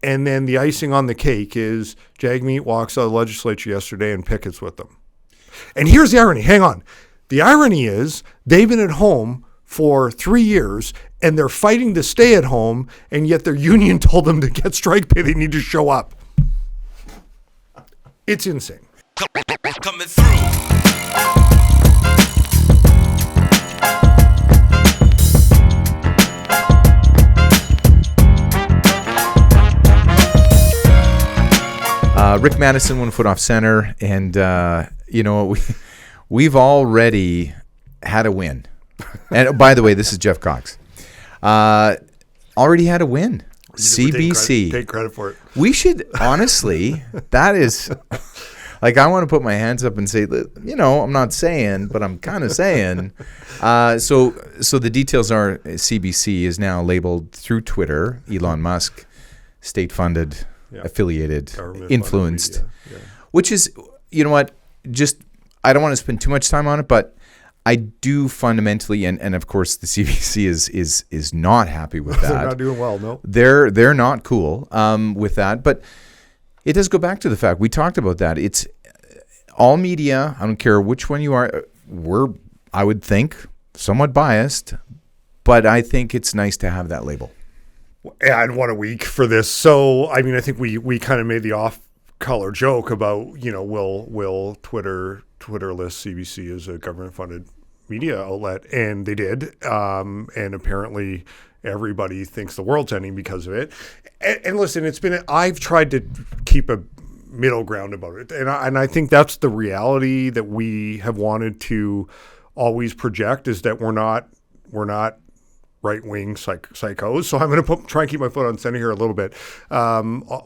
And then the icing on the cake is Jagmeet walks out of the legislature yesterday and pickets with them. And here's the irony. Hang on. The irony is they've been at home for 3 years and they're fighting to stay at home, and yet their union told them to get strike pay. They need to show up. It's insane. Coming through. Rick Madison, 1 foot off center, and we've already had a win. And by the way, this is Jeff Cox. Already had a win. CBC. Take credit for it. We should, honestly, that is, like, I want to put my hands up and say, I'm not saying, but I'm kind of saying. So the details are CBC is now labeled through Twitter, Elon Musk, state-funded, affiliated, influenced, which is, you know what, just, I don't want to spend too much time on it, but I do fundamentally, and of course the CBC is not happy with that. They're not doing well, no. They're not cool with that, but it does go back to the fact, we talked about that, it's all media, I don't care which one you are, we're, I would think, somewhat biased, but I think it's nice to have that label. And what a week for this. So, I mean, I think we kind of made the off-color joke about, will Twitter list CBC as a government-funded media outlet, and they did. And apparently everybody thinks the world's ending because of it. And listen, I've tried to keep a middle ground about it. And I think that's the reality that we have wanted to always project, is that we're not right-wing psychos. So I'm going to try and keep my foot on center here a little bit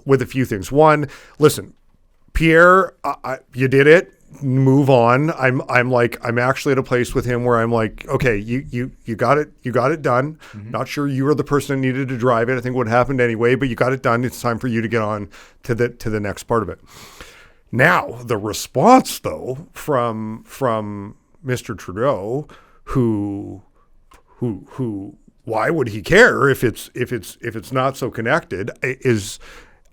with a few things. One, listen, Pierre, you did it. Move on. I'm actually at a place with him where I'm like, okay, you got it done. Mm-hmm. Not sure you were the person that needed to drive it. I think what happened anyway, but you got it done. It's time for you to get on to the next part of it. Now, the response though from Mr. Trudeau, who why would he care if it's not so connected, is,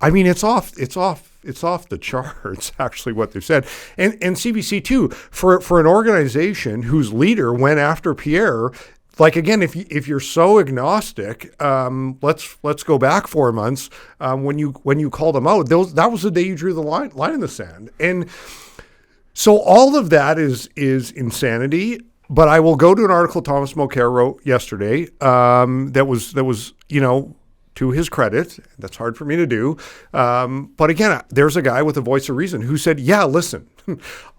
I mean, it's off the charts, actually, what they've said. And CBC too, for an organization whose leader went after Pierre, like, again, if you're so agnostic, let's go back 4 months when you called them out. That was the day you drew the line in the sand. And so all of that is insanity. But I will go to an article Thomas Mulcair wrote yesterday that was to his credit. That's hard for me to do. But again, there's a guy with a voice of reason who said, yeah, listen,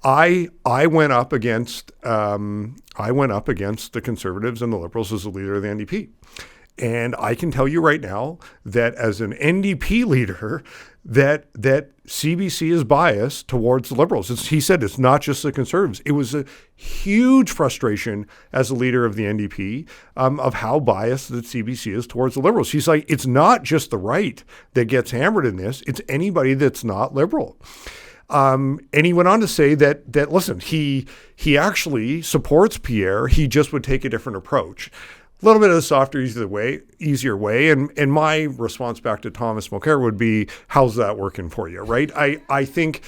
I went up against the Conservatives and the Liberals as the leader of the NDP. And I can tell you right now that as an NDP leader, that CBC is biased towards the Liberals. He said it's not just the Conservatives. It was a huge frustration as a leader of the NDP of how biased that CBC is towards the Liberals. He's like, it's not just the right that gets hammered in this. It's anybody that's not Liberal. And he went on to say that listen, he actually supports Pierre. He just would take a different approach. A little bit of the softer, easier way. And my response back to Thomas Mulcair would be, how's that working for you, right? I think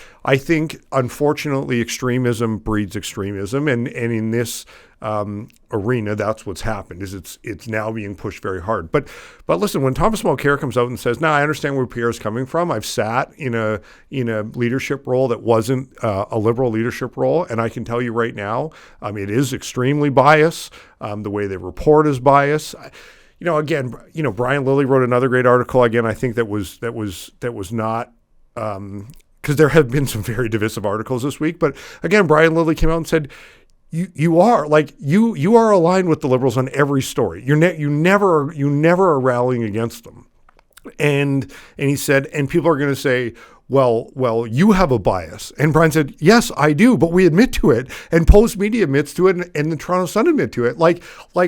unfortunately extremism breeds extremism. And in this arena, that's what's happened, is it's now being pushed very hard. But listen, when Thomas Mulcair comes out and says, I understand where Pierre's coming from. I've sat in a leadership role that wasn't a Liberal leadership role, and I can tell you right now, it is extremely biased. The way they report is biased. Again, Brian Lilly wrote another great article. Again, I think that was not, because there have been some very divisive articles this week. But again, Brian Lilly came out and said, You are aligned with the Liberals on every story. You never are rallying against them. And he said, and people are going to say, well, you have a bias. And Brian said, yes, I do, but we admit to it. And Post Media admits to it, and the Toronto Sun admit to it. Like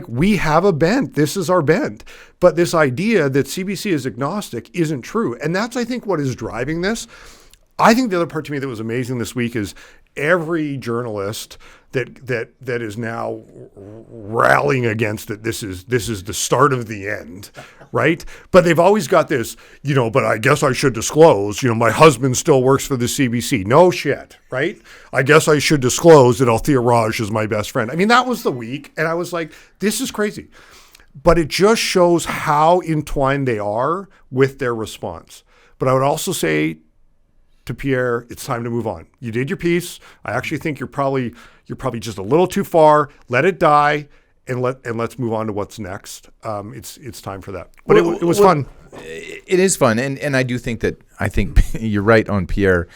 we have a bent. This is our bent. But this idea that CBC is agnostic isn't true. And that's, I think, what is driving this. I think the other part to me that was amazing this week is every journalist that is now rallying against it. This is the start of the end, right? But they've always got this, but I guess I should disclose, my husband still works for the CBC. No shit, right? I guess I should disclose that Althea Raj is my best friend. I mean, that was the week. And I was like, this is crazy. But it just shows how entwined they are with their response. But I would also say to Pierre, it's time to move on. You did your piece. I actually think you're probably just a little too far. Let it die, and let's move on to what's next. It's time for that. But it was fun. It is fun, and I do think you're right on Pierre.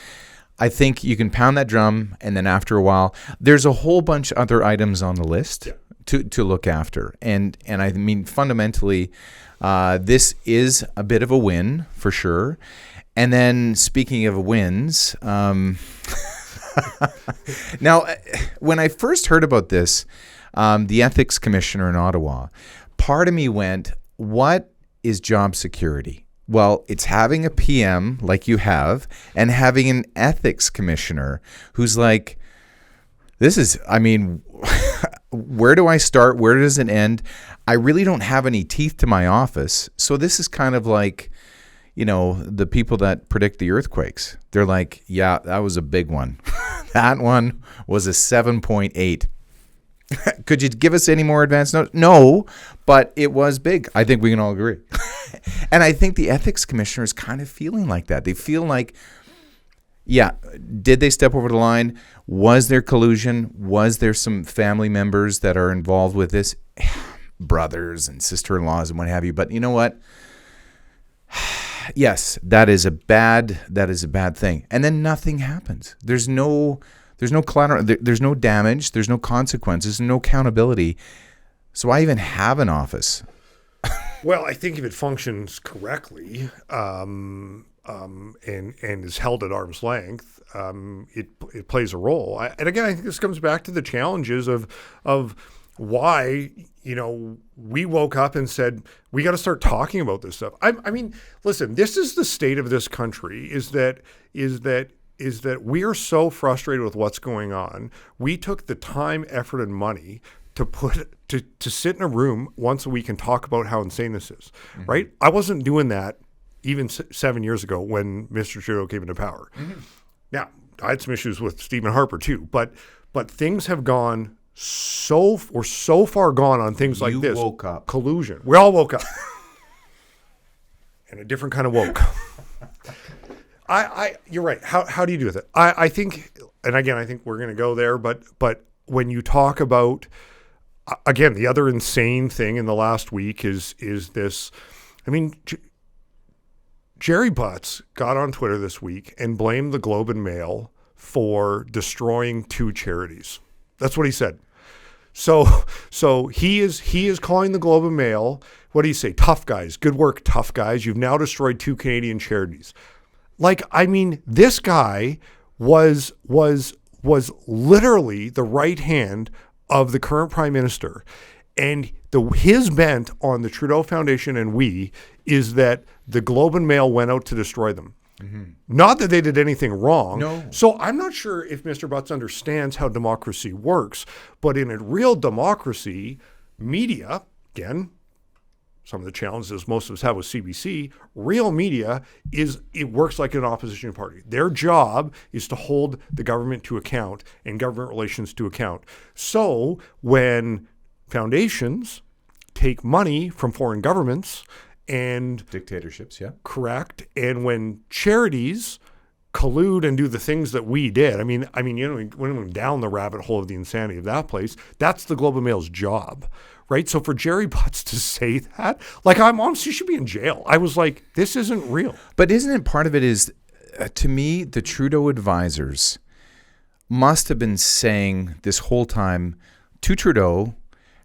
I think you can pound that drum, and then after a while, there's a whole bunch of other items on the list to look after. And I mean, fundamentally, this is a bit of a win for sure. And then speaking of wins, now when I first heard about this, the ethics commissioner in Ottawa, part of me went, what is job security? Well, it's having a PM like you have and having an ethics commissioner who's like, where do I start? Where does it end? I really don't have any teeth to my office. So this is kind of like, the people that predict the earthquakes. They're like, yeah, that was a big one. That one was a 7.8. Could you give us any more advance notes? No, but it was big. I think we can all agree. And I think the ethics commissioner is kind of feeling like that. They feel like, yeah, did they step over the line? Was there collusion? Was there some family members that are involved with this? Brothers and sister-in-laws and what have you. But you know what? Yes, that is a bad thing. And then nothing happens. There's no collateral, there's no damage, there's no consequences, no accountability. So I even have an office. Well, I think if it functions correctly, and is held at arm's length, it plays a role. And again, I think this comes back to the challenges of why, we woke up and said, we got to start talking about this stuff. I mean, listen, this is the state of this country, is that we are so frustrated with what's going on. We took the time, effort, and money to sit in a room once a week and talk about how insane this is, mm-hmm. right? I wasn't doing that even 7 years ago when Mr. Trudeau came into power. Mm-hmm. Now, I had some issues with Stephen Harper too, but things have gone so far gone on things like this. You woke up. Collusion. We all woke up. And a different kind of woke. You're right. How do you do with it? I think, and again, I think we're going to go there, but when you talk about, again, the other insane thing in the last week is this, I mean, Jerry Butts got on Twitter this week and blamed the Globe and Mail for destroying 2 charities. That's what he said. So he is calling the Globe and Mail, what do you say? Tough guys. Good work, tough guys. You've now destroyed 2 Canadian charities. Like, I mean, this guy was literally the right hand of the current prime minister. And his bent on the Trudeau Foundation and we is that the Globe and Mail went out to destroy them. Mm-hmm. Not that they did anything wrong. No. So I'm not sure if Mr. Butts understands how democracy works, but in a real democracy, media, again, some of the challenges most of us have with CBC, real media it works like an opposition party. Their job is to hold the government to account and government relations to account. So when foundations take money from foreign governments and dictatorships, yeah. Correct. And when charities collude and do the things that we did, I mean, we went down the rabbit hole of the insanity of that place. That's the Globe and Mail's job, right? So for Jerry Butts to say that, like, I'm honestly should be in jail. I was like, this isn't real. But isn't it part of it is, to me, the Trudeau advisors must have been saying this whole time to Trudeau,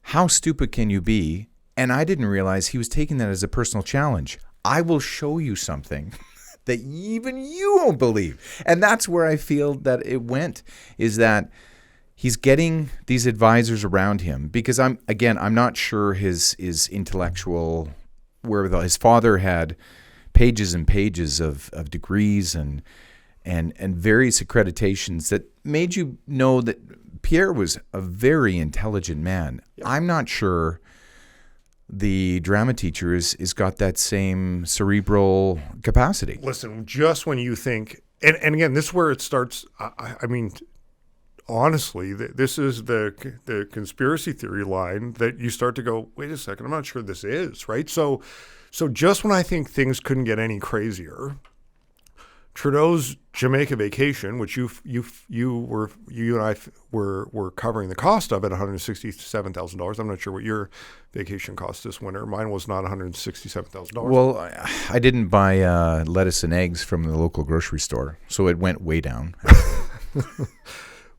how stupid can you be? And I didn't realize he was taking that as a personal challenge. I will show you something that even you won't believe. And that's where I feel that it went, is that he's getting these advisors around him because I'm not sure his intellectual wherewithal. His father had pages and pages of degrees and and various accreditations that made you know that Pierre was a very intelligent man. Yep. I'm not sure the drama teacher is got that same cerebral capacity. Listen, just when you think, and again, this is where it starts. I mean, honestly, this is the conspiracy theory line that you start to go, wait a second, I'm not sure this is, right? So just when I think things couldn't get any crazier, Trudeau's Jamaica vacation, which you and I were covering the cost of at $167,000. I'm not sure what your vacation cost this winter. Mine was not $167,000. Well, I didn't buy lettuce and eggs from the local grocery store, so it went way down.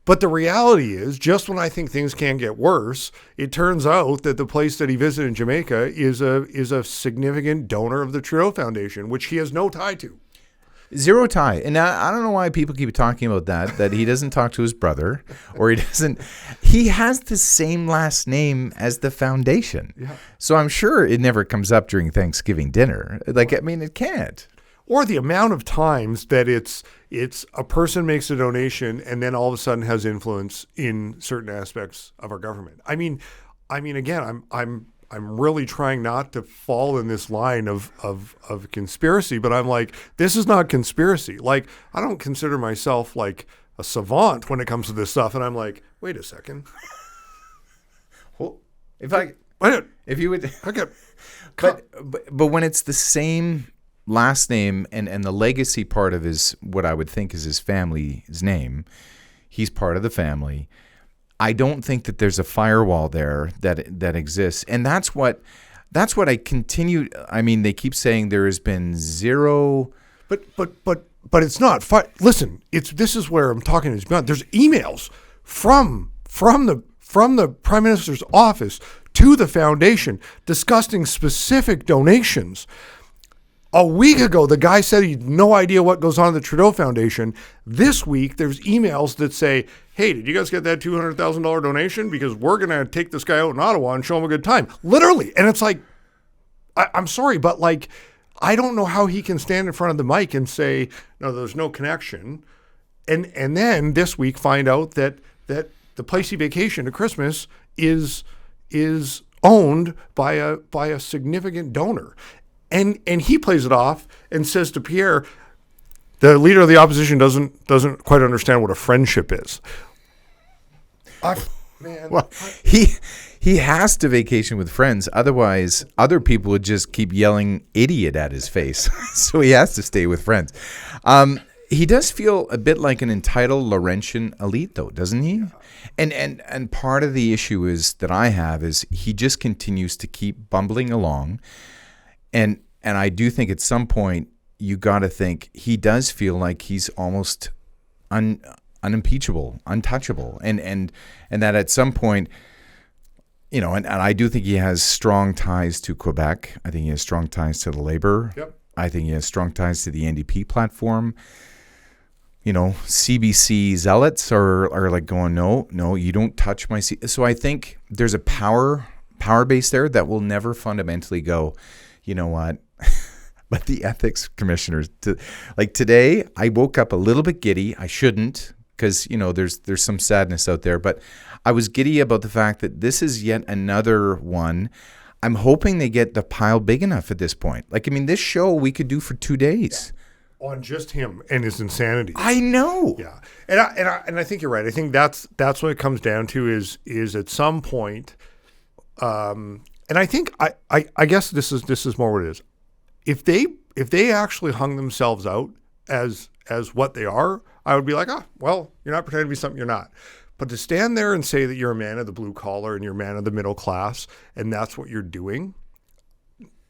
But the reality is, just when I think things can't get worse, it turns out that the place that he visited in Jamaica is a significant donor of the Trudeau Foundation, which he has no tie to. Zero tie. And I don't know why people keep talking about that he doesn't talk to his brother, or he has the same last name as the foundation. Yeah. So I'm sure it never comes up during Thanksgiving dinner. It can't. Or the amount of times that it's a person makes a donation and then all of a sudden has influence in certain aspects of our government. I mean, again, I'm really trying not to fall in this line of conspiracy, but I'm like, this is not conspiracy. Like, I don't consider myself like a savant when it comes to this stuff, and I'm like, wait a second. Well, if you would, okay, but when it's the same last name and the legacy part of what I would think is his family's name, he's part of the family. I don't think that there's a firewall there that exists, and that's what I continue. I mean, they keep saying there has been zero, but it's not. Listen, this is where I'm talking is beyond. There's emails from the Prime Minister's office to the foundation discussing specific donations. A week ago, the guy said he had no idea what goes on in the Trudeau Foundation. This week, there's emails that say, hey, did you guys get that $200,000 donation? Because we're going to take this guy out in Ottawa and show him a good time. Literally. And it's like, I'm sorry, but like, I don't know how he can stand in front of the mic and say, no, there's no connection. And then this week find out that the place he vacationed at Christmas is owned by a significant donor. And he plays it off and says to Pierre, the leader of the opposition doesn't quite understand what a friendship is. He has to vacation with friends. Otherwise, other people would just keep yelling idiot at his face. So he has to stay with friends. He does feel a bit like an entitled Laurentian elite, though, doesn't he? And part of the issue is he just continues to keep bumbling along. And I do think at some point you got to think he does feel like he's almost unimpeachable, untouchable, and that at some point, and I do think he has strong ties to Quebec. I think he has strong ties to the Labour. Yep. I think he has strong ties to the NDP platform. CBC zealots are like going, no, you don't touch my seat. So I think there's a power base there that will never fundamentally go, you know what? But the ethics commissioners, today, I woke up a little bit giddy. I shouldn't, because there's some sadness out there. But I was giddy about the fact that this is yet another one. I'm hoping they get the pile big enough at this point. This show we could do for 2 days. Yeah. On just him and his insanity. I know. Yeah, and I think you're right. I think that's what it comes down to is at some point. And I think I guess this is more what it is. If they actually hung themselves out as what they are, I would be like, well, you're not pretending to be something you're not. But to stand there and say that you're a man of the blue collar and you're a man of the middle class and that's what you're doing,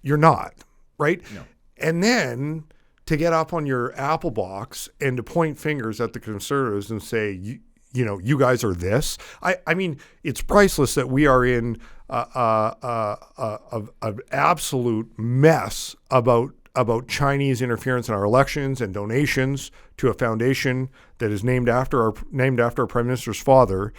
you're not, right? No. And then to get up on your Apple box and to point fingers at the Conservatives and say, you guys are this. I mean, it's priceless that we are in an absolute mess about Chinese interference in our elections and donations to a foundation that is named after our Prime Minister's father.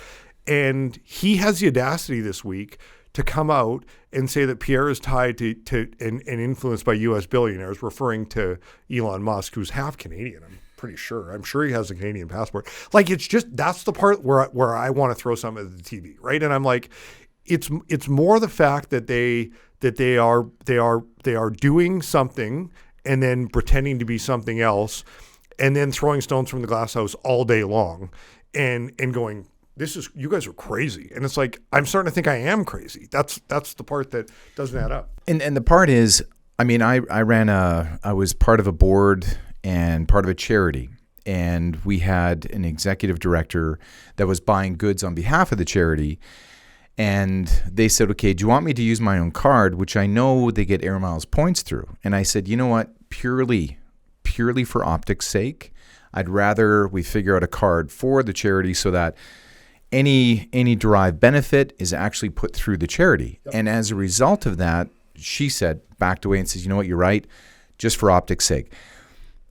And he has the audacity this week to come out and say that Pierre is tied to and influenced by U.S. billionaires, referring to Elon Musk, who's half Canadian, I'm pretty sure. I'm sure he has a Canadian passport. Like, it's just, that's the part where I want to throw something at the TV, right? And I'm like, it's more the fact that they are doing something and then pretending to be something else, and then throwing stones from the glass house all day long, and going, you guys are crazy. And it's like, I'm starting to think I am crazy. That's the part that doesn't add up. And the part is, I mean, I was part of a board and part of a charity, and we had an executive director that was buying goods on behalf of the charity. And they said, okay, do you want me to use my own card, which I know they get air miles points through? And I said, you know what, purely for optics sake, I'd rather we figure out a card for the charity so that any derived benefit is actually put through the charity. Yep. And as a result of that, she said, backed away and says, you know what, you're right, just for optics sake.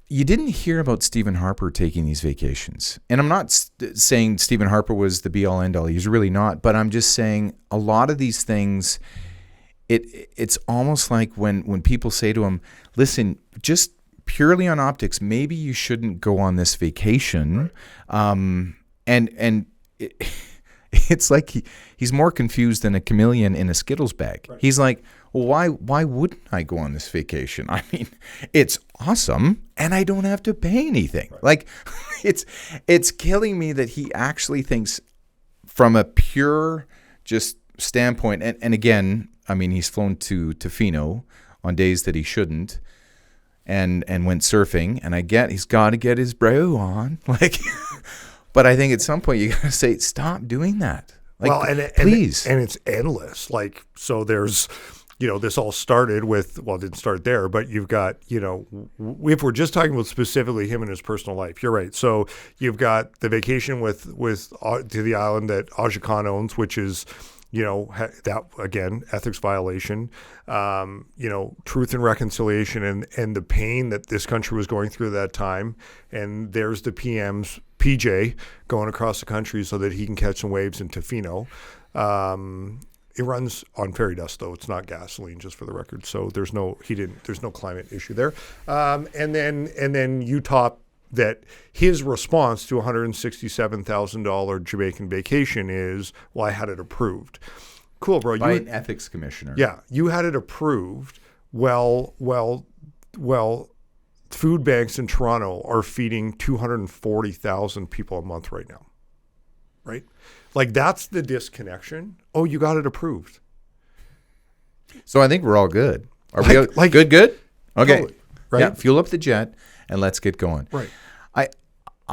You didn't hear about Stephen Harper taking these vacations. And I'm not saying Stephen Harper was the be-all, end-all. He's really not. But I'm just saying a lot of these things, it's almost like when people say to him, listen, just purely on optics, maybe you shouldn't go on this vacation. Right. It's like he's more confused than a chameleon in a Skittles bag. Right. He's like, well, why wouldn't I go on this vacation? I mean, it's awesome, and I don't have to pay anything. Right. Like, it's killing me that he actually thinks from a pure just standpoint. And again, I mean, he's flown to Tofino on days that he shouldn't, and went surfing. And I get he's got to get his bro on, like. But I think at some point you got to say, stop doing that. Like, well, please. And it's endless. Like, so there's, this all started with, well, it didn't start there, but you've got, if we're just talking about specifically him and his personal life, you're right. So you've got the vacation with to the island that Aja Khan owns, which is, that, again, ethics violation, truth and reconciliation and the pain that this country was going through at that time. And there's the PM's PJ going across the country so that he can catch some waves in Tofino. It runs on fairy dust, though. It's not gasoline, just for the record. So there's no climate issue there. And then you top that his response to $167,000 Jamaican vacation is, well, I had it approved. Cool, bro. By an ethics commissioner. Yeah, you had it approved. Well, food banks in Toronto are feeding 240,000 people a month right now, right? Like, that's the disconnection. Oh, you got it approved. So I think we're all good. Are we good? Okay. Totally, right? Yeah, fuel up the jet and let's get going. Right.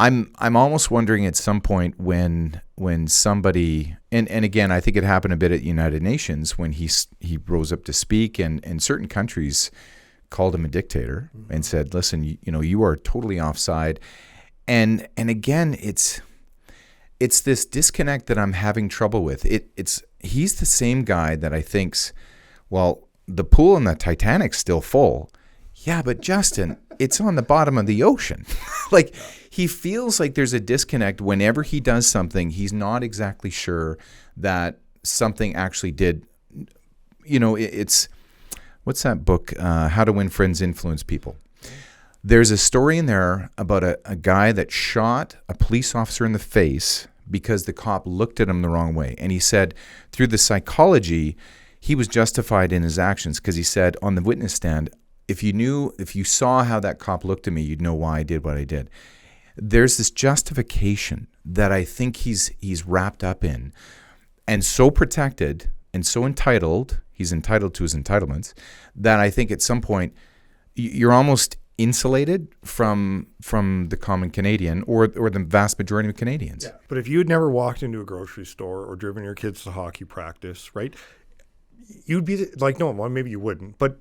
I'm almost wondering at some point when somebody and again, I think it happened a bit at United Nations when he rose up to speak and certain countries called him a dictator and said, listen, you are totally offside. And again, it's this disconnect that I'm having trouble with. He's the same guy that I think's, well, the pool in the Titanic's still full. Yeah, but Justin, it's on the bottom of the ocean. Like, he feels like there's a disconnect whenever he does something. He's not exactly sure that something actually did. It's what's that book? How to Win Friends, Influence People. There's a story in there about a guy that shot a police officer in the face because the cop looked at him the wrong way. And he said through the psychology, he was justified in his actions because he said on the witness stand, if you saw how that cop looked at me, you'd know why I did what I did. There's this justification that I think he's wrapped up in and so protected and so entitled, he's entitled to his entitlements, that I think at some point you're almost insulated from the common Canadian or the vast majority of Canadians. Yeah. But if you had never walked into a grocery store or driven your kids to hockey practice, right, you'd be like, no, well, maybe you wouldn't, but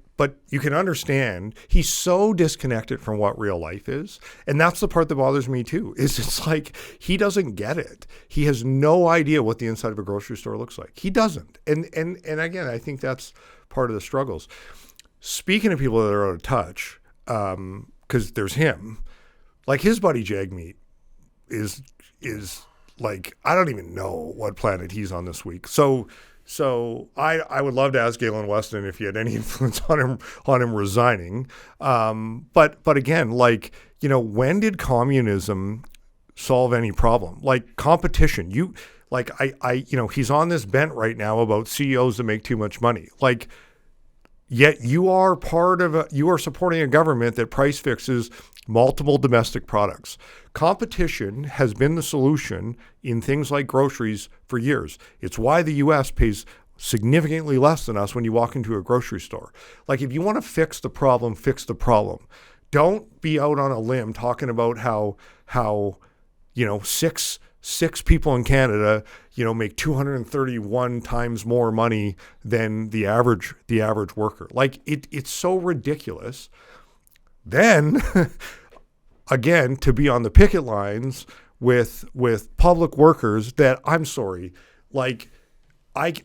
you can understand he's so disconnected from what real life is. And that's the part that bothers me too, is it's like he doesn't get it. He has no idea what the inside of a grocery store looks like. He doesn't. And again, I think that's part of the struggles. Speaking of people that are out of touch, because there's him, like his buddy Jagmeet is like, I don't even know what planet he's on this week. So So I would love to ask Galen Weston if he had any influence on him resigning. But again, like, you know, when did communism solve any problem? Like competition, you know, he's on this bent right now about CEOs that make too much money. Like, yet you are supporting a government that price fixes multiple domestic products. Competition has been the solution in things like groceries for years. It's why the U.S. pays significantly less than us when you walk into a grocery store. Like, if you want to fix the problem, fix the problem. Don't be out on a limb talking about how you know, six people in Canada, you know, make 231 times more money than the average worker. Like, it's so ridiculous. Then, again, to be on the picket lines with public workers that, I'm sorry, like,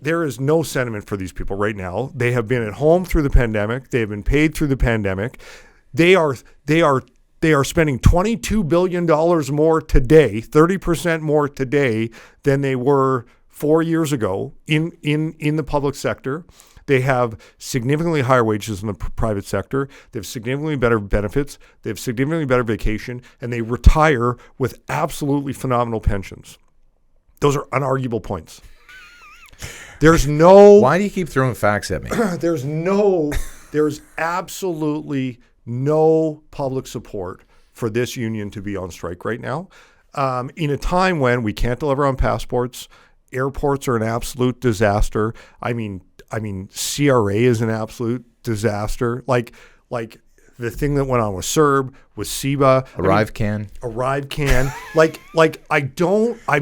there is no sentiment for these people right now. They have been at home through the pandemic. They have been paid through the pandemic. They are spending $22 billion more today, 30% more today than they were 4 years ago in the public sector. They have significantly higher wages in the private sector. They have significantly better benefits. They have significantly better vacation, and they retire with absolutely phenomenal pensions. Those are unarguable points. There's no... Why do you keep throwing facts at me? There's absolutely no public support for this union to be on strike right now. In a time when we can't deliver on passports, airports are an absolute disaster. I mean, CRA is an absolute disaster. Like the thing that went on with CERB, with SEBA, ArriveCan.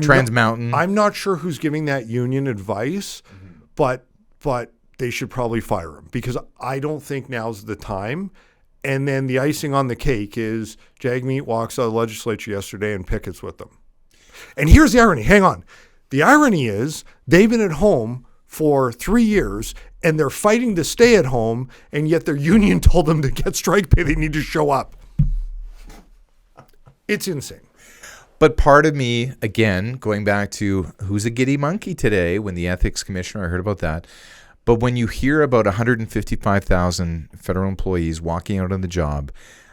Trans Mountain. I'm not sure who's giving that union advice, but they should probably fire him, because I don't think now's the time. And then the icing on the cake is Jagmeet walks out of the legislature yesterday and pickets with them. And here's the irony. Hang on. The irony is they've been at home for 3 years and they're fighting to stay at home, and yet their union told them to get strike pay. They need to show up. It's insane. But part of me, again, going back to who's a giddy monkey today, when the ethics commissioner, I heard about that. But when you hear about 155,000 federal employees walking out on the job,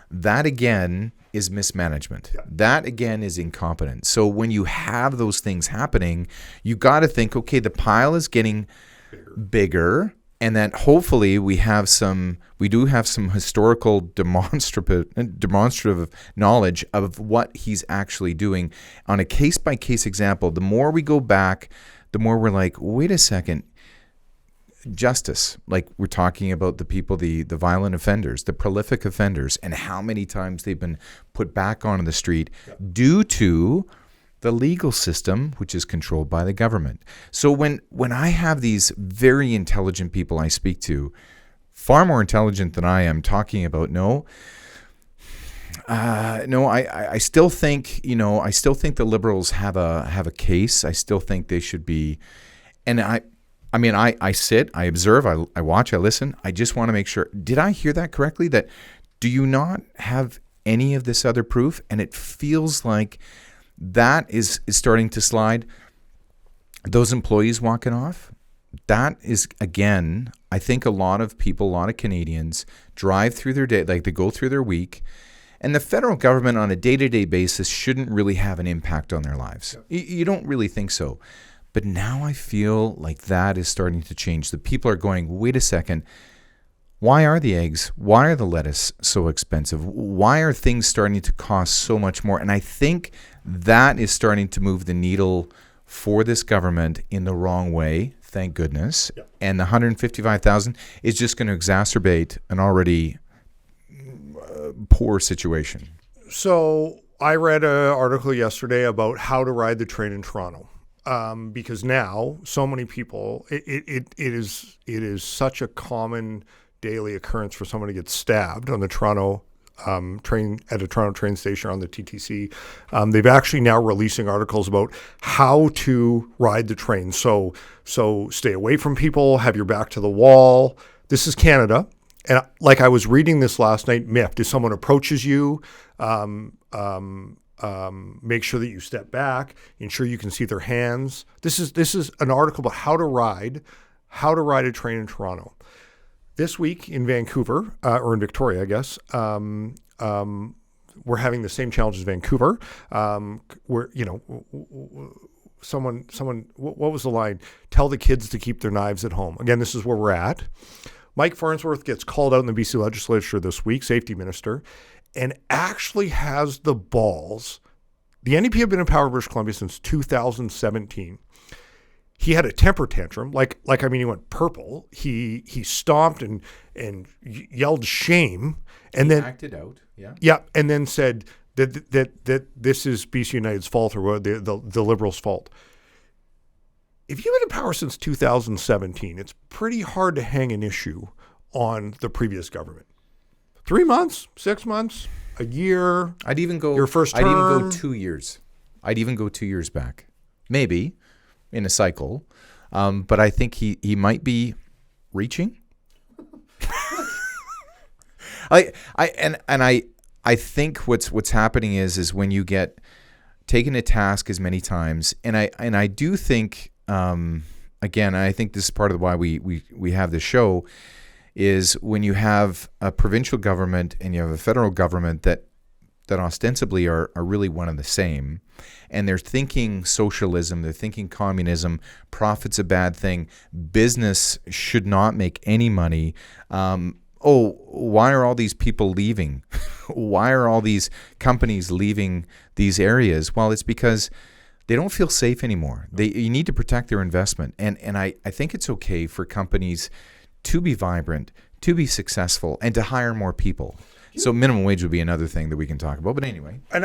that again is mismanagement. Yeah. That again is incompetence. So when you have those things happening, you got to think, okay, the pile is getting bigger, and that hopefully we do have some historical demonstrative knowledge of what he's actually doing on a case-by-case example. The more we go back, the more we're like, wait a second. Justice, like we're talking about the people, the violent offenders, the prolific offenders, and how many times they've been put back onto the street due to the legal system, which is controlled by the government. So when I have these very intelligent people I speak to, far more intelligent than I am, talking about I still think, I still think the Liberals have a case. I still think they should be, and I sit, I observe, I watch, I listen. I just want to make sure. Did I hear that correctly? That do you not have any of this other proof? And it feels like that is starting to slide. Those employees walking off, that is, again, I think a lot of people, a lot of Canadians drive through their day, like they go through their week, and the federal government on a day-to-day basis shouldn't really have an impact on their lives. You don't really think so. But now I feel like that is starting to change. The people are going, wait a second, why are the eggs, why are the lettuce so expensive? Why are things starting to cost so much more? And I think that is starting to move the needle for this government in the wrong way, thank goodness. Yep. And the 155,000 is just going to exacerbate an already poor situation. So I read an article yesterday about how to ride the train in Toronto. Because now so many people, it is such a common daily occurrence for someone to get stabbed on the Toronto train, at a Toronto train station or on the TTC. They've actually now releasing articles about how to ride the train. So stay away from people, have your back to the wall. This is Canada. And like I was reading this last night, if someone approaches you, make sure that you step back, ensure you can see their hands. This is an article about how to ride a train in Toronto. This week in Vancouver, or in Victoria, I guess, we're having the same challenge as Vancouver. Where, someone, what was the line? Tell the kids to keep their knives at home. Again, this is where we're at. Mike Farnsworth gets called out in the BC legislature this week, safety minister, and actually has the balls. The NDP have been in power in British Columbia since 2017. He had a temper tantrum, he went purple. He stomped and yelled shame, and then acted out. Yeah, and then said that this is BC United's fault or the Liberals' fault. If you've been in power since 2017, it's pretty hard to hang an issue on the previous government. 3 months, 6 months, a year. I'd even go your first term. I'd even go 2 years. I'd even go 2 years back, maybe in a cycle. But I think he might be reaching. I think what's happening is when you get taken to task as many times, and I do think. Again, I think this is part of why we have this show, is when you have a provincial government and you have a federal government that ostensibly are really one and the same, and they're thinking socialism, they're thinking communism, profit's a bad thing, business should not make any money. Why are all these people leaving? Why are all these companies leaving these areas? Well, it's because they don't feel safe anymore. You need to protect their investment. And I think it's okay for companies to be vibrant, to be successful, and to hire more people. So minimum wage would be another thing that we can talk about. But anyway. And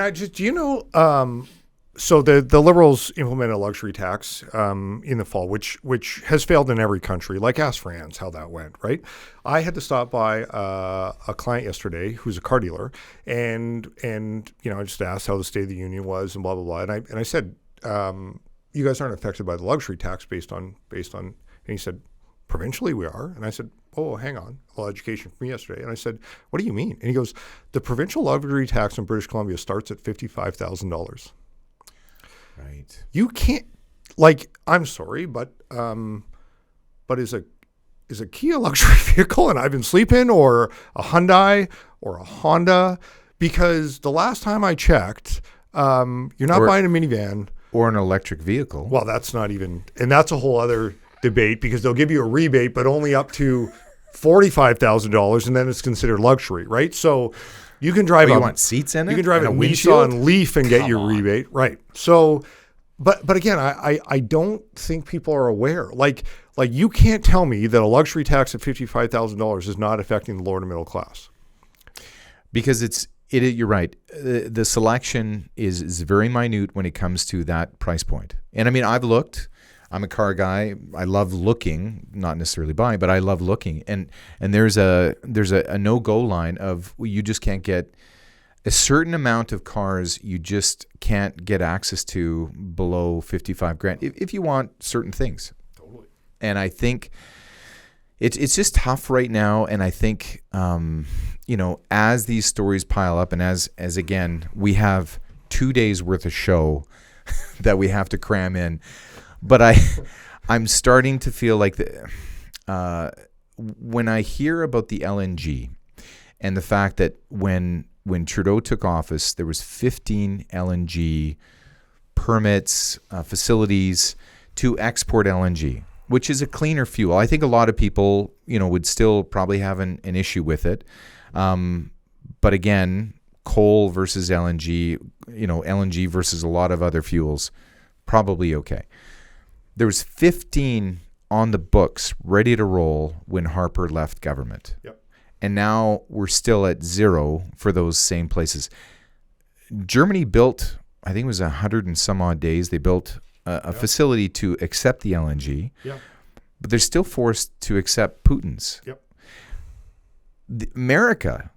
so the Liberals implemented a luxury tax in the fall, which has failed in every country. Like, ask France how that went, right? I had to stop by a client yesterday who's a car dealer, and I just asked how the State of the Union was and blah blah blah, and I said, you guys aren't affected by the luxury tax based on, and he said, provincially we are. And I said, oh, hang on, a little education from yesterday. And I said, what do you mean? And he goes, the provincial luxury tax in British Columbia starts at $55,000. Right. You can't, I'm sorry, but is a Kia luxury vehicle an Ivan Sleepin or a Hyundai or a Honda? Because the last time I checked, you're not buying a minivan. Or an electric vehicle. Well, that's not even, and that's a whole other debate, because they'll give you a rebate, but only up to $45,000, and then it's considered luxury, right? So you can drive. You want seats in it? You can drive a windshield? Nissan Leaf and get your rebate, right? So, but again, I don't think people are aware. Like you can't tell me that a luxury tax of $55,000 is not affecting the lower to middle class. Because you're right. The selection is very minute when it comes to that price point. And I mean, I've looked. I'm a car guy. I love looking, not necessarily buying, but I love looking. And there's a no-go line of, you just can't get a certain amount of cars. You just can't get access to below $55,000 if you want certain things. Totally. And I think it's just tough right now. And I think as these stories pile up, and as again, we have 2 days worth of show that we have to cram in. But I'm starting to feel like when I hear about the LNG and the fact that when Trudeau took office, there was 15 LNG permits, facilities to export LNG, which is a cleaner fuel. I think a lot of people, would still probably have an issue with it. But again, coal versus LNG, LNG versus a lot of other fuels, probably okay. There was 15 on the books ready to roll when Harper left government. Yep. And now we're still at 0 for those same places. Germany built, I think it was 100 and some odd days, they built a facility to accept the LNG. Yeah. But they're still forced to accept Putin's. Yep. America,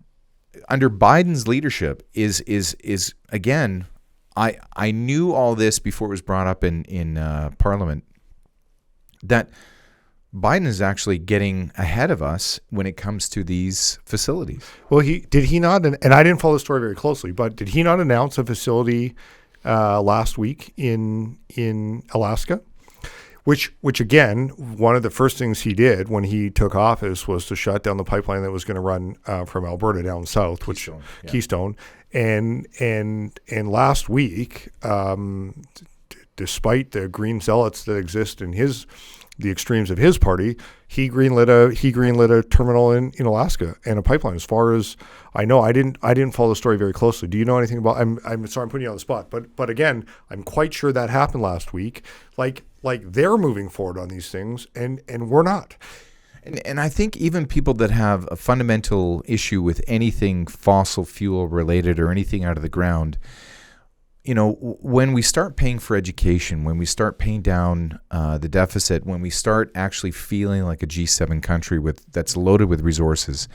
under Biden's leadership, is again, I knew all this before it was brought up in Parliament, that Biden is actually getting ahead of us when it comes to these facilities. Well, did he not? And I didn't follow the story very closely, but did he not announce a facility last week in Alaska? Which again, one of the first things he did when he took office was to shut down the pipeline that was going to run from Alberta down south, Keystone. And last week, despite the green zealots that exist in the extremes of his party, he greenlit a terminal in Alaska and a pipeline. As far as I know, I didn't follow the story very closely. Do you know anything about? I'm sorry, I'm putting you on the spot, but again, I'm quite sure that happened last week. Like they're moving forward on these things, and we're not. And I think even people that have a fundamental issue with anything fossil fuel related or anything out of the ground, when we start paying for education, when we start paying down the deficit, when we start actually feeling like a G7 country that's loaded with resources,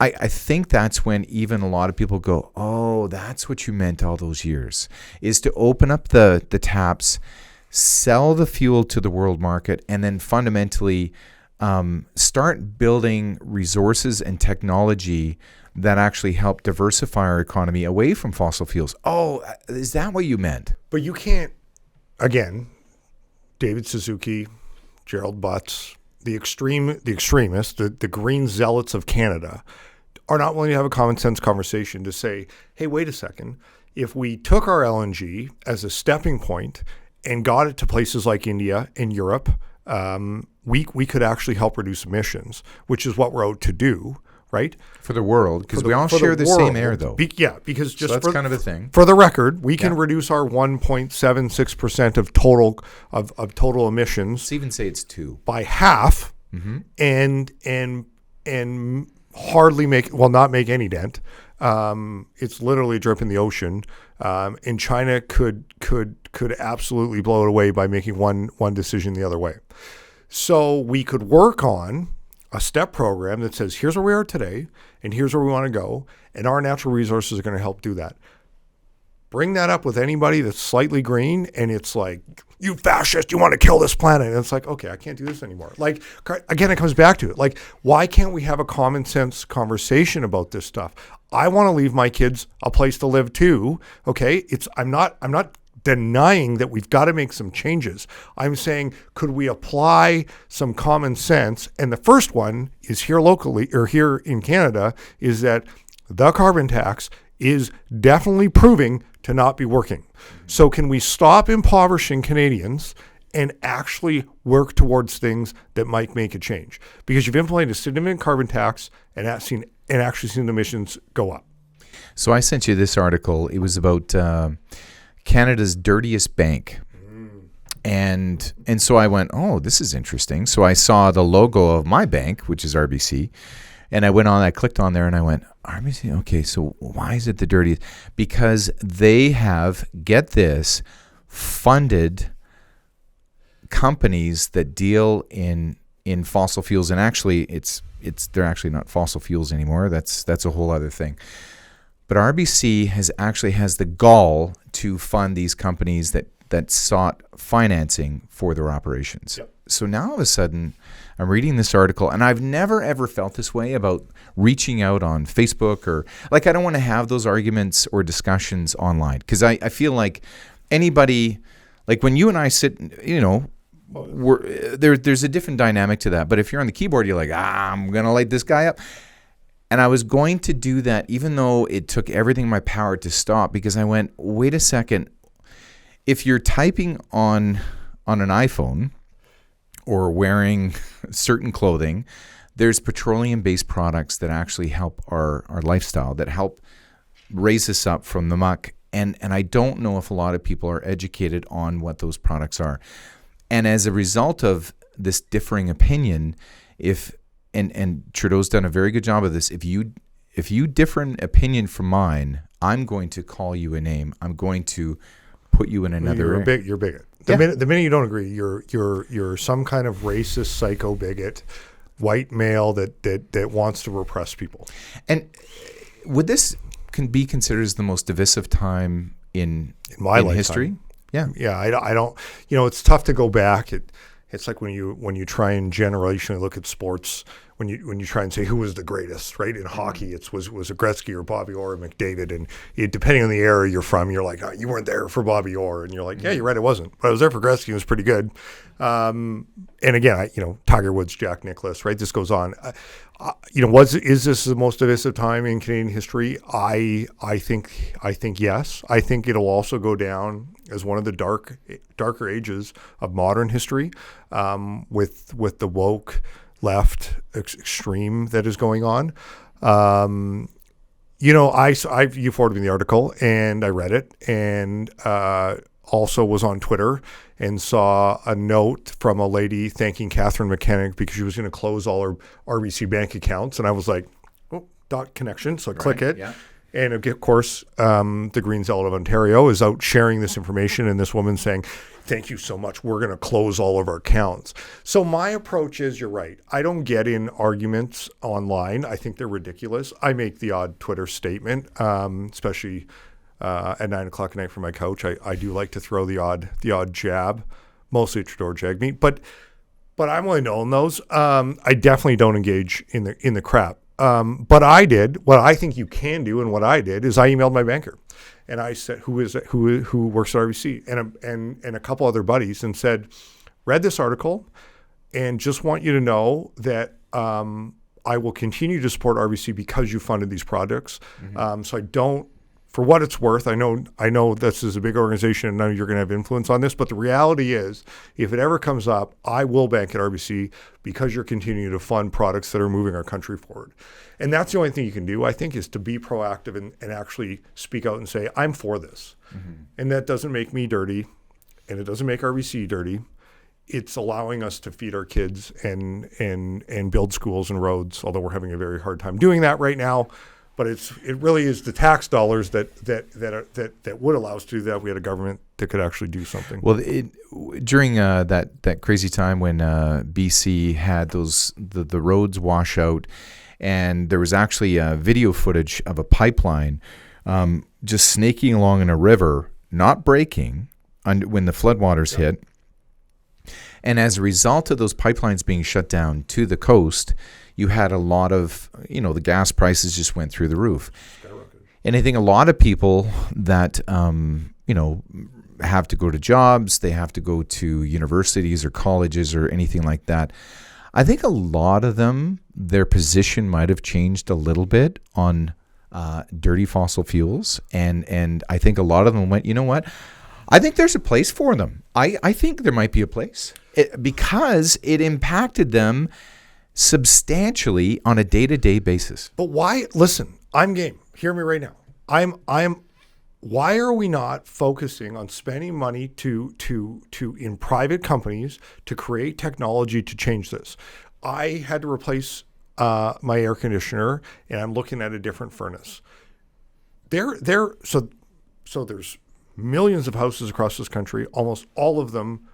I think that's when even a lot of people go, oh, that's what you meant all those years, is to open up the taps, sell the fuel to the world market, and then fundamentally start building resources and technology that actually help diversify our economy away from fossil fuels. Oh, is that what you meant? But you can't, again, David Suzuki, Gerald Butts, the extremists, the green zealots of Canada are not willing to have a common sense conversation to say, hey, wait a second, if we took our LNG as a stepping point and got it to places like India and Europe, we could actually help reduce emissions, which is what we're out to do. Right? For the world, because we all share the same air, though. Because just that's kind of a thing. For the record, we can reduce our 1.76% of total emissions. Let's even say it's 2 by half, and hardly not make any dent. It's literally a drip in the ocean, and China could absolutely blow it away by making one decision the other way. So we could work on a step program that says, here's where we are today, and here's where we want to go, and our natural resources are going to help do that. Bring that up with anybody that's slightly green, and it's like, you fascist, you want to kill this planet. And it's like, okay, I can't do this anymore. Like, again, it comes back to it. Like, why can't we have a common sense conversation about this stuff? I want to leave my kids a place to live too. Okay, I'm not denying that we've got to make some changes. I'm saying, could we apply some common sense? And the first one is here locally, or here in Canada, is that the carbon tax is definitely proving to not be working. So can we stop impoverishing Canadians and actually work towards things that might make a change? Because you've implemented a significant carbon tax and actually seen emissions go up. So I sent you this article. It was about Canada's dirtiest bank. And so I went, oh, this is interesting. So I saw the logo of my bank, which is RBC, and I clicked on there and I went, RBC, okay, so why is it the dirtiest? Because they have, get this, funded companies that deal in fossil fuels, and actually they're actually not fossil fuels anymore. That's a whole other thing. But RBC has the gall to fund these companies that sought financing for their operations. Yep. So now all of a sudden, I'm reading this article, and I've never ever felt this way about reaching out on Facebook, or like, I don't want to have those arguments or discussions online, because I feel like anybody, like when you and I sit, there's a different dynamic to that. But if you're on the keyboard, you're like, I'm going to light this guy up. And I was going to do that even though it took everything in my power to stop, because I went, wait a second. If you're typing on an iPhone or wearing certain clothing, there's petroleum-based products that actually help our lifestyle, that help raise us up from the muck. And I don't know if a lot of people are educated on what those products are. And as a result of this differing opinion, and Trudeau's done a very good job of this, if you differ an opinion from mine, I'm going to call you a name. I'm going to put you in another. You're bigot. The minute you don't agree, you're some kind of racist psycho bigot, white male that wants to repress people. And would this can be considered as the most divisive time in my history? Yeah. I don't. It's tough to go back. It's like when you try and generationally look at sports, when you try and say who was the greatest, right? In hockey, was it Gretzky or Bobby Orr or McDavid, and depending on the era you're from, you're like, oh, you weren't there for Bobby Orr, and you're like, yeah, you're right, I wasn't, but I was there for Gretzky. It was pretty good. And again, Tiger Woods, Jack Nicklaus, right? This goes on. Is this the most divisive time in Canadian history? I think yes. I think it'll also go down as one of the darker ages of modern history, with the woke left extreme that is going on. You forwarded me the article and I read it, and also was on Twitter and saw a note from a lady thanking Catherine McKennick because she was going to close all her RBC bank accounts. And I was like, oh, dot connection. So I click it. Yeah. And of course, the Green Zealot of Ontario is out sharing this information, and this woman saying, thank you so much. We're going to close all of our accounts. So my approach is, you're right. I don't get in arguments online. I think they're ridiculous. I make the odd Twitter statement, especially at 9 o'clock at night from my couch. I do like to throw the odd jab, mostly at Trudeau Jag meat, but I'm willing to own those. I definitely don't engage in the crap. But I did what I think you can do, and what I did is I emailed my banker, and I said, who works at RBC, and a couple other buddies, and said, read this article, and just want you to know that I will continue to support RBC because you funded these projects. Mm-hmm. So I don't. For what it's worth, I know this is a big organization and none of you are going to have influence on this, but the reality is, if it ever comes up, I will bank at RBC because you're continuing to fund products that are moving our country forward. And that's the only thing you can do, I think, is to be proactive and actually speak out and say, I'm for this. Mm-hmm. And that doesn't make me dirty, and it doesn't make RBC dirty. It's allowing us to feed our kids and build schools and roads, although we're having a very hard time doing that right now. But it really is the tax dollars that would allow us to do that if we had a government that could actually do something. Well, during that crazy time when BC had the roads wash out, and there was actually video footage of a pipeline just snaking along in a river, not breaking when the floodwaters hit. And as a result of those pipelines being shut down to the coast, you had a lot of, the gas prices just went through the roof. And I think a lot of people that, have to go to jobs, they have to go to universities or colleges or anything like that. I think a lot of them, their position might have changed a little bit on dirty fossil fuels. And I think a lot of them went, you know what? I think there's a place for them. I think there might be a place because it impacted them substantially on a day-to-day basis. But why? Listen, I'm game. Hear me right now. Why are we not focusing on spending money to in private companies to create technology to change this? I had to replace my air conditioner, and I'm looking at a different furnace. So there's millions of houses across this country, almost all of them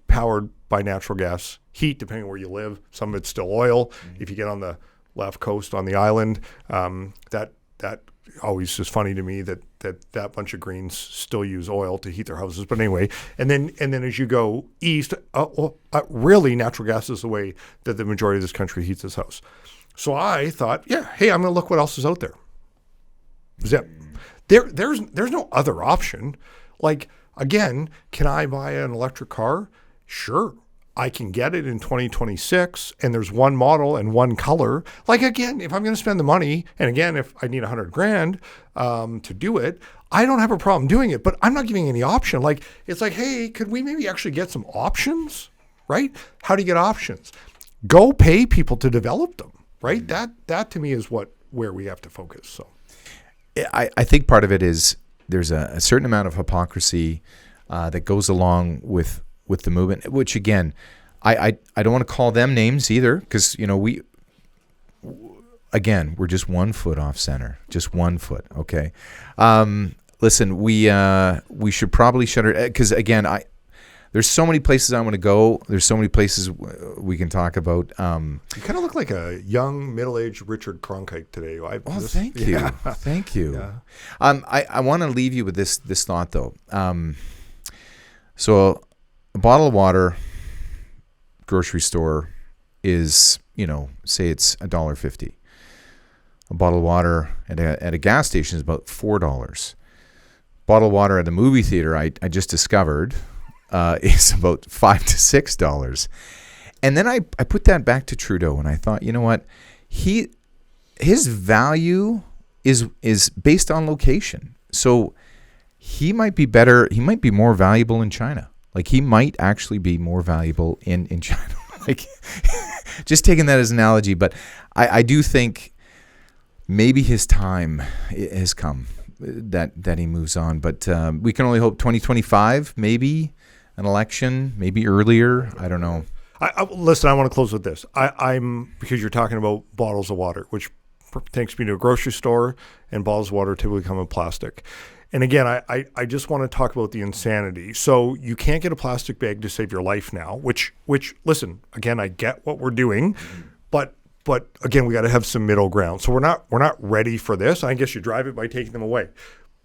powered by natural gas heat, depending on where you live. Some of it's still oil. Mm-hmm. If you get on the left coast on the island, that always is funny to me that bunch of Greens still use oil to heat their houses. But anyway, and then as you go east, really natural gas is the way that the majority of this country heats its house. So I thought, yeah, hey, I'm going to look what else is out there. Zip. There's no other option. Like, again, can I buy an electric car? Sure. I can get it in 2026, and there's one model and one color. Like, again, if I'm going to spend the money, and again, if I need $100,000 to do it, I don't have a problem doing it, but I'm not giving any option. Like, it's like, hey, could we maybe actually get some options, right? How do you get options? Go pay people to develop them, right? That to me is where we have to focus. So, I think part of it is there's a certain amount of hypocrisy that goes along with the movement, which again, I don't want to call them names either, because we're just 1 foot off center, just 1 foot. Okay, listen, we should probably shut it, because again, there's so many places I want to go. There's so many places we can talk about. You kind of look like a young, middle-aged Richard Cronkite today. Thank you. Yeah. Thank you. Yeah. I want to leave you with this thought, though. So a bottle of water, grocery store is, say it's $1.50. A bottle of water at a gas station is about $4. Bottle of water at the movie theater, I just discovered, is about $5 to $6. And then I put that back to Trudeau, and I thought, you know what? His value is based on location. So he might be better. He might be more valuable in China. Like, he might actually be more valuable in China. Like, just taking that as an analogy. But I do think maybe his time has come that he moves on. But we can only hope 2025, maybe an election, maybe earlier. I don't know. Listen, I want to close with this. I'm because you're talking about bottles of water, which takes me to a grocery store, and bottles of water typically come in plastic. And again, I just want to talk about the insanity. So you can't get a plastic bag to save your life now, which listen, again, I get what we're doing, but again, we got to have some middle ground. So we're not ready for this. I guess you drive it by taking them away.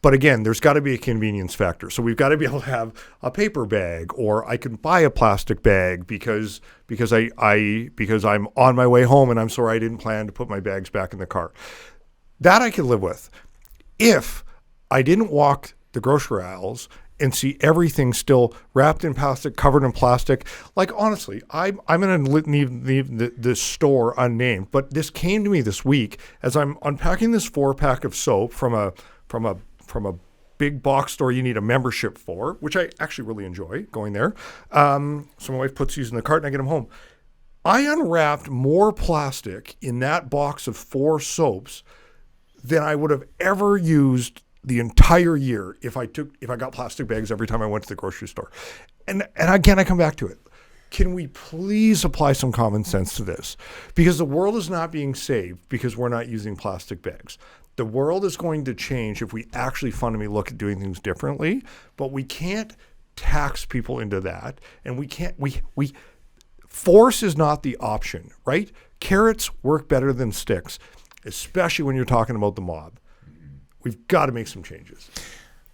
But again, there's got to be a convenience factor. So we've got to be able to have a paper bag, or I can buy a plastic bag because I'm on my way home and I'm sorry I didn't plan to put my bags back in the car. That I can live with. If I didn't walk the grocery aisles and see everything still wrapped in plastic, covered in plastic. Like, honestly, I'm going to leave the store unnamed, but this came to me this week as I'm unpacking this 4-pack of soap from a big box store you need a membership for, which I actually really enjoy going there. So my wife puts these in the cart and I get them home. I unwrapped more plastic in that box of 4 soaps than I would have ever used the entire year if I got plastic bags every time I went to the grocery store. And again, I come back to it. Can we please apply some common sense to this? Because the world is not being saved because we're not using plastic bags. The world is going to change if we actually fundamentally look at doing things differently, but we can't tax people into that. And we force is not the option, right? Carrots work better than sticks, especially when you're talking about the mob. We've got to make some changes.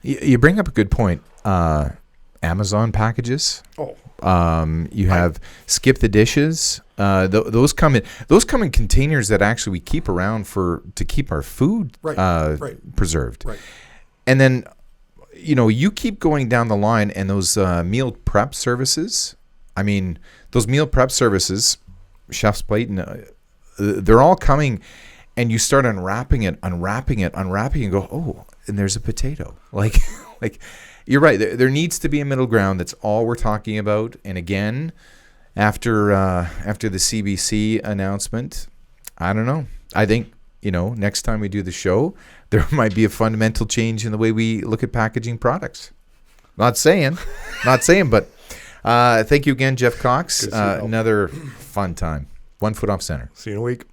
You bring up a good point. Amazon packages. You have skip the dishes. Those come in containers that actually we keep around to keep our food preserved. Right. And then you keep going down the line, and those meal prep services. I mean, those meal prep services, Chef's Plate, and they're all coming. And you start unwrapping it, and go, oh, and there's a potato. Like you're right. There needs to be a middle ground. That's all we're talking about. And again, after the CBC announcement, I don't know. I think next time we do the show, there might be a fundamental change in the way we look at packaging products. Not saying, but thank you again, Jeff Cox. Another fun time. 1 foot off center. See you in a week.